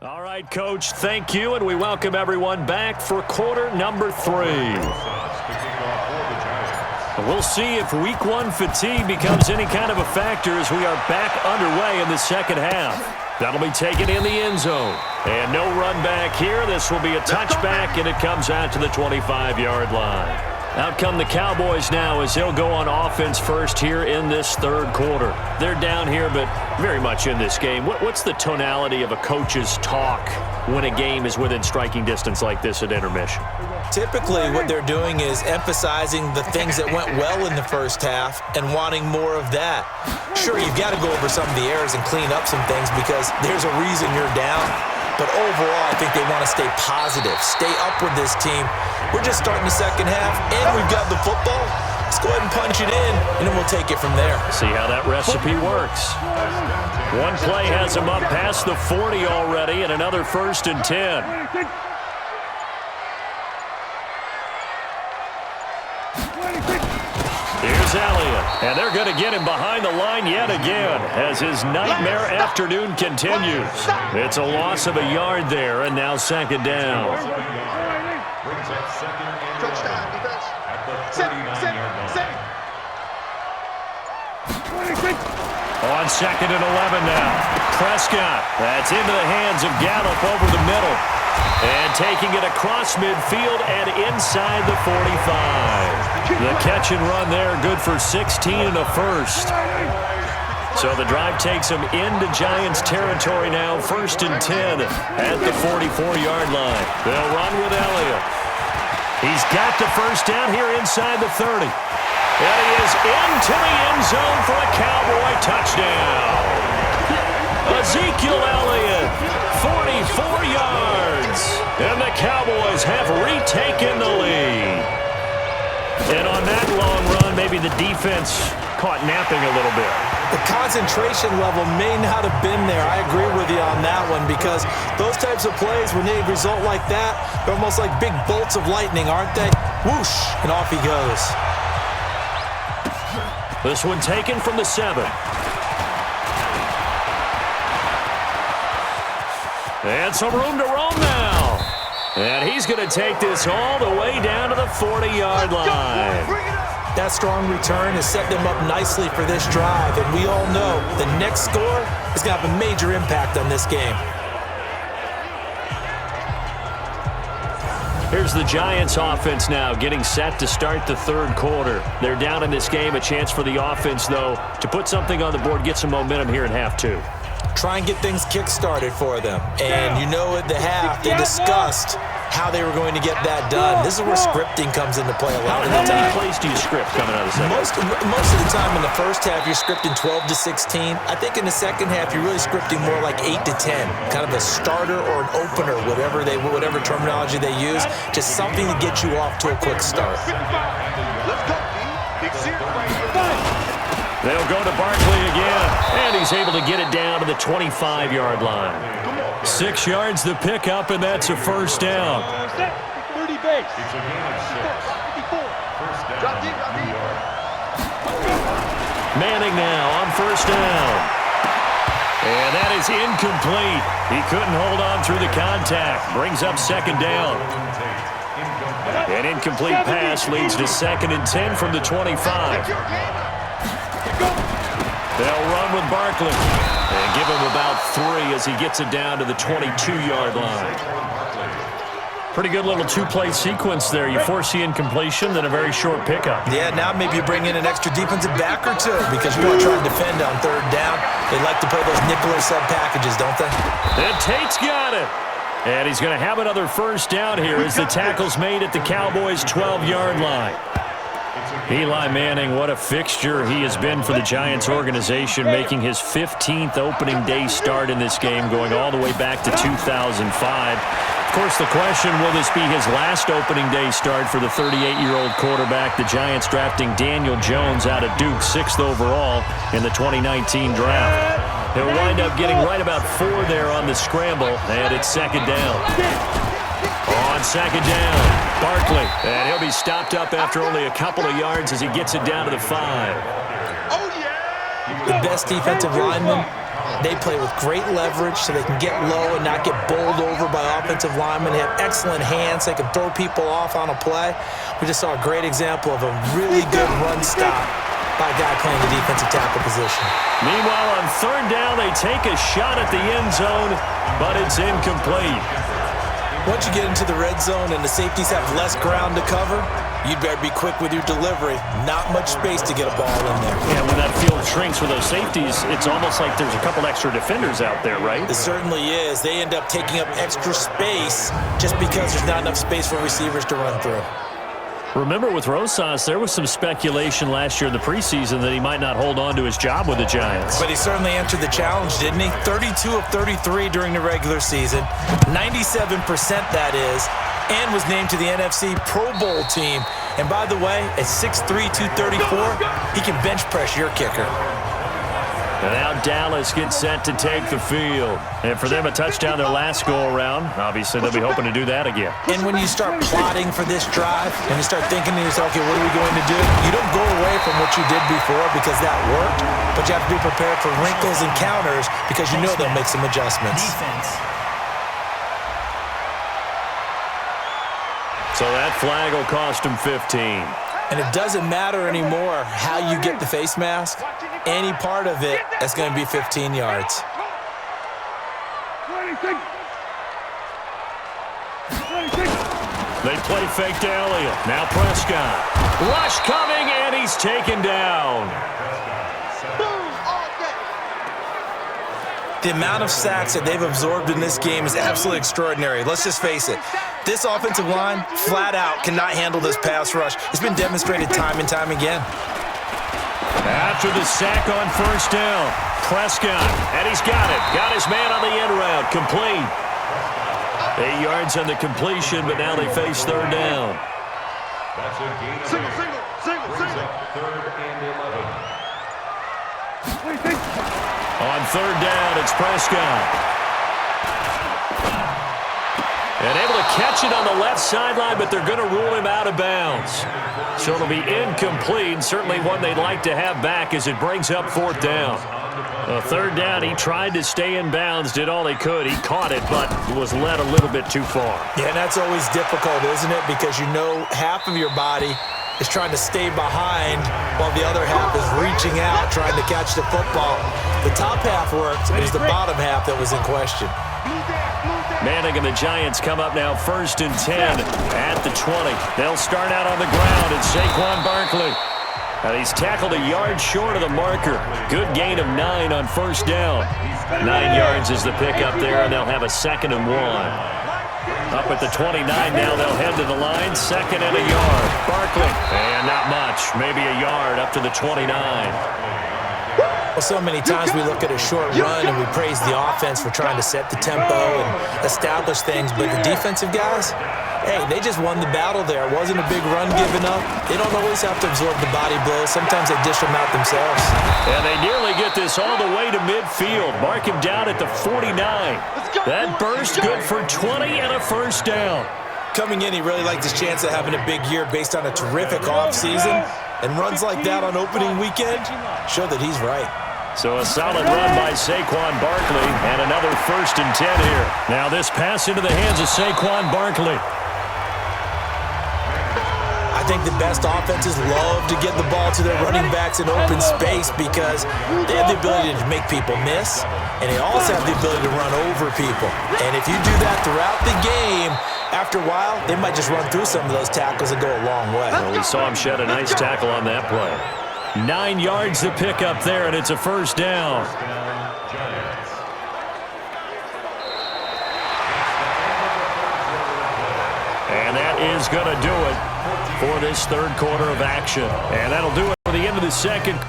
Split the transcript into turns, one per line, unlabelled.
All right, Coach, thank you, and we welcome everyone back for quarter number 3. We'll see if week 1 fatigue becomes any kind of a factor as we are back underway in the second half. That'll be taken in the end zone. And no run back here. This will be a touchback, and it comes out to the 25-yard line. Out come the Cowboys now as they'll go on offense first here in this third quarter. They're down here, but very much in this game. What's the tonality of a coach's talk when a game is within striking distance like this at intermission?
Typically, what they're doing is emphasizing the things that went well in the first half and wanting more of that. Sure, you've got to go over some of the errors and clean up some things because there's a reason you're down. But overall, I think they want to stay positive, stay up with this team. We're just starting the second half, and we've got the football. Let's go ahead and punch it in, and then we'll take it from there.
See how that recipe works. One play has him up past the 40 already, and another 1st and 10. Here's Elliott, and they're going to get him behind the line yet again as his nightmare afternoon continues. It's a loss of a yard there, and now 2nd down.
Touchdown, defense. Set.
On 2nd and 11 now. Prescott, that's into the hands of Gallup over the middle. And taking it across midfield and inside the 45. The catch and run there, good for 16 and a first. So the drive takes him into Giants territory now, 1st and 10 at the 44-yard line. They'll run with Elliott. He's got the first down here inside the 30. And he is into the end zone for a Cowboy touchdown. Ezekiel Elliott, 44 yards. And the Cowboys have retaken the lead. And on that long run, maybe the defense caught napping a little bit.
The concentration level may not have been there. I agree with you on that one because those types of plays, when they result like that, they're almost like big bolts of lightning, aren't they? Whoosh, and off he goes.
This one taken from the 7. And some room to roam now. And he's going to take this all the way down to the 40-yard line.
That strong return has set them up nicely for this drive, and we all know the next score is going to have a major impact on this game.
Here's the Giants offense now getting set to start the third quarter. They're down in this game. A chance for the offense, though, to put something on the board, get some momentum here in half 2.
Try and get things kick-started for them. And you know at the half, they discussed how they were going to get that done. This is where scripting comes into play a lot of the time.
How many plays do you script coming out of the second?
Most of the time in the first half, you're scripting 12 to 16. I think in the second half, you're really scripting more like 8 to 10. Kind of a starter or an opener, whatever terminology they use. Just something to get you off to a quick start.
They'll go to Barkley again, and he's able to get it down to the 25-yard line. 6 yards the pickup, and that's a first down.
30 base.
Manning now on first down. And that is incomplete. He couldn't hold on through the contact. Brings up 2nd down. An incomplete pass leads to 2nd and 10 from the 25. They'll run with Barkley and give him about 3 as he gets it down to the 22-yard line. Pretty good little 2-play sequence there. You force the incompletion, then a very short pickup.
Yeah, now maybe you bring in an extra defensive back or 2 because you want to try and defend on 3rd down. They like to play those nickel or sub packages, don't they?
And Tate's got it. And he's going to have another first down here as the tackle's made at the Cowboys' 12-yard line. Eli Manning, what a fixture he has been for the Giants organization, making his 15th opening day start in this game, going all the way back to 2005. Of course, the question, will this be his last opening day start for the 38-year-old quarterback? The Giants drafting Daniel Jones out of Duke, 6th overall in the 2019 draft. He'll wind up getting right about 4 there on the scramble, and it's 2nd down. On 2nd down, Barkley, and he'll be stopped up after only a couple of yards as he gets it down to the 5.
The best defensive lineman They play with great leverage so they can get low and not get bowled over by offensive linemen. They have excellent hands. They can throw people off on a play. We just saw a great example of a really good run stop by a guy playing the defensive tackle position.
Meanwhile, on third down, they take a shot at the end zone, but it's incomplete.
Once you get into the red zone and the safeties have less ground to cover, you'd better be quick with your delivery. Not much space to get a ball in there.
Yeah, when that field shrinks with those safeties, it's almost like there's a couple extra defenders out there, right?
It certainly is. They end up taking up extra space just because there's not enough space for receivers to run through.
Remember with Rosas, there was some speculation last year in the preseason that he might not hold on to his job with the Giants.
But he certainly answered the challenge, didn't he? 32 of 33 during the regular season, 97% that is, and was named to the NFC Pro Bowl team. And by the way, at 6'3", 234, he can bench press your kicker.
And now Dallas gets set to take the field. And for them, a touchdown their last go-around. Obviously, they'll be hoping to do that again.
And when you start plotting for this drive and you start thinking to yourself, okay, what are we going to do? You don't go away from what you did before because that worked, but you have to be prepared for wrinkles and counters because you know they'll make some adjustments.
So that flag will cost him 15.
And it doesn't matter anymore how you get the face mask. Any part of it, that's going to be 15 yards.
They play fake to Elliott. Now Prescott. Rush coming, and he's taken down.
The amount of sacks that they've absorbed in this game is absolutely extraordinary. Let's just face it. This offensive line, flat out, cannot handle this pass rush. It's been demonstrated time and time again.
After the sack on first down, Prescott, and he's got it. Got his man on the end route, complete. 8 yards on the completion, but now they face third down.
Single. Third and 11.
On third down, it's Prescott. And able to catch it on the left sideline, but they're going to rule him out of bounds. So it'll be incomplete, certainly one they'd like to have back as it brings up fourth down. Third down, he tried to stay in bounds, did all he could. He caught it, but was led a little bit too far.
Yeah, and that's always difficult, isn't it? Because you know half of your body is trying to stay behind while the other half is reaching out, trying to catch the football. The top half worked. It was the bottom half that was in question.
Manning and the Giants come up now 1st and 10 at the 20. They'll start out on the ground. It's Saquon Barkley. And he's tackled a yard short of the marker. Good gain of 9 on first down. 9 yards is the pickup there, and they'll have a 2nd and 1. Up at the 29 now, they'll head to the line. 2nd and a yard. Barkley, and not much. Maybe a yard up to the 29.
Well, so many times we look at a short run and we praise the offense for trying to set the tempo and establish things, but the defensive guys, hey, they just won the battle there. It wasn't a big run given up. They don't always have to absorb the body blows. Sometimes they dish them out themselves.
And they nearly get this all the way to midfield. Mark him down at the 49. That burst good for 20 and a first down.
Coming in, he really liked his chance of having a big year based on a terrific offseason. And runs like that on opening weekend show that he's right.
So a solid run by Saquon Barkley, and another 1st and 10 here. Now this pass into the hands of Saquon Barkley.
I think the best offenses love to get the ball to their running backs in open space because they have the ability to make people miss, and they also have the ability to run over people. And if you do that throughout the game, after a while, they might just run through some of those tackles and go a long way.
Well, we saw him shed a nice tackle on that play. 9 yards to pick up there, and it's a first down. And that is going to do it for this third quarter of action. And that'll do it for the end of the second.